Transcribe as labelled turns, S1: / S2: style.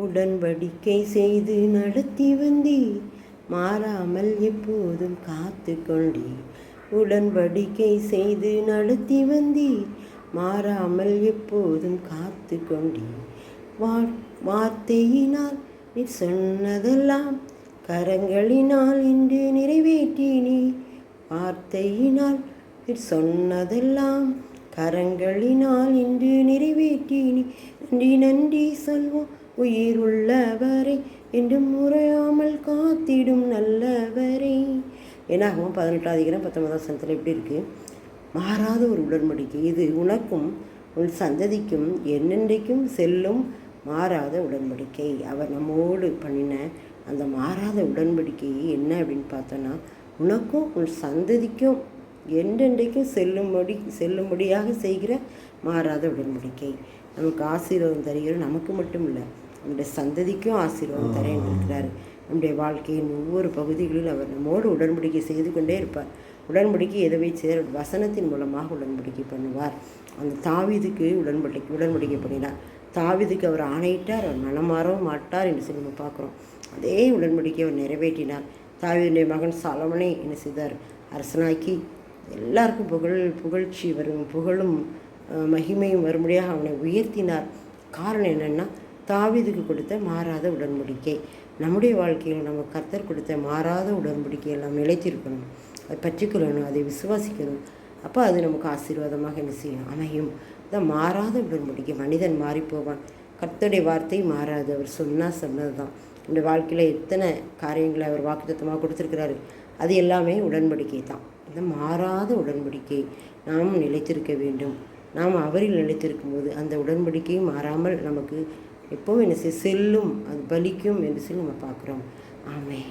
S1: உடன்படிக்கை செய்து நடத்தி வந்தீர், மாறாமல் எப்போதும் காத்து கொண்டீர். உடன்படிக்கை செய்து நடத்தி வந்தீர், மாறாமல் எப்போதும் காத்து கொண்டீர். வார்த்தையினால் நீ சொன்னதெல்லாம் கரங்களினால் இன்று நிறைவேற்றினீர். வார்த்தையினால் நீ சொன்னதெல்லாம் கரங்களினால் இன்று நிறைவேற்றினீர். நன்றி நன்றி சொல்வோம் உயிர் உள்ளவரை, என்றும் முறையாமல் காத்திடும் நல்லவரை. ஏனாகவும் 18:19 எப்படி இருக்குது? மாறாத ஒரு உடன்படிக்கை இது உனக்கும் உன் சந்ததிக்கும் என்னென்றைக்கும் செல்லும் மாறாத உடன்படிக்கை. அவர் நம்மோடு பண்ணின அந்த மாறாத உடன்படிக்கை என்ன அப்படின்னு பார்த்தோன்னா, உனக்கும் உன் சந்ததிக்கும் என்றென்றைக்கும் செல்லும்படியாக செய்கிற மாறாத உடன்படிக்கை. நமக்கு ஆசீர்வாதம் தருகிற, நமக்கு மட்டும் இல்லை நம்முடைய சந்ததிக்கும் ஆசீர்வாதம் தர இருக்கிறார். நம்முடைய வாழ்க்கையின் ஒவ்வொரு பகுதிகளிலும் அவர் நம்மோடு உடன்படிக்கை செய்து கொண்டே இருப்பார். உடன்படிக்கை எதவை வசனத்தின் மூலமாக உடன்படிக்கை பண்ணுவார். அந்த தாவீதுக்கு உடன்படிக்கை பண்ணினார். தாவீதுக்கு அவர் ஆணையிட்டார், அவர் மனமாறவும் மாட்டார் என்று சொல்லி நம்ம பார்க்குறோம். அதே உடன்படிக்கை அவர் நிறைவேற்றினார். தாவீதுடைய மகன் சாலமோனை என்ன செய்தார்? அரசனாக்கி எல்லாருக்கும் புகழ்ச்சி வரும், புகழும் மகிமையும் வரும்படியாக அவனை உயர்த்தினார். காரணம் என்னென்னா, தாவீதுக்கு கொடுத்த மாறாத உடன்படிக்கை. நம்முடைய வாழ்க்கையில் நம்ம கர்த்தர் கொடுத்த மாறாத உடன்படிக்கையை எல்லாம் நிலைத்திருக்கணும், அதை பற்றிக்கொள்ளணும், அதை விசுவாசிக்கணும். அப்போ அது நமக்கு ஆசீர்வாதமாக என்ன செய்யும்? அமையும். இந்த மாறாத உடன்படிக்கை. மனிதன் மாறிப்போவான், கர்த்தருடைய வார்த்தை மாறாது. அவர் சொன்னது தான். நம்முடைய வாழ்க்கையில் எத்தனை காரியங்களை அவர் வாக்குத்தத்தமாக கொடுத்துருக்கிறாரு, அது எல்லாமே உடன்படிக்கை தான். இந்த மாறாத உடன்படிக்கை நாம் நிலைத்திருக்க வேண்டும். நாம் அவரில் நிலைத்திருக்கும் போது அந்த உடன்படிக்கையும் மாறாமல் நமக்கு எப்போவும் என்ன செல்லும், அது பலிக்கும் என்று சொல்லி நம்ம பார்க்குறோம். ஆமென்.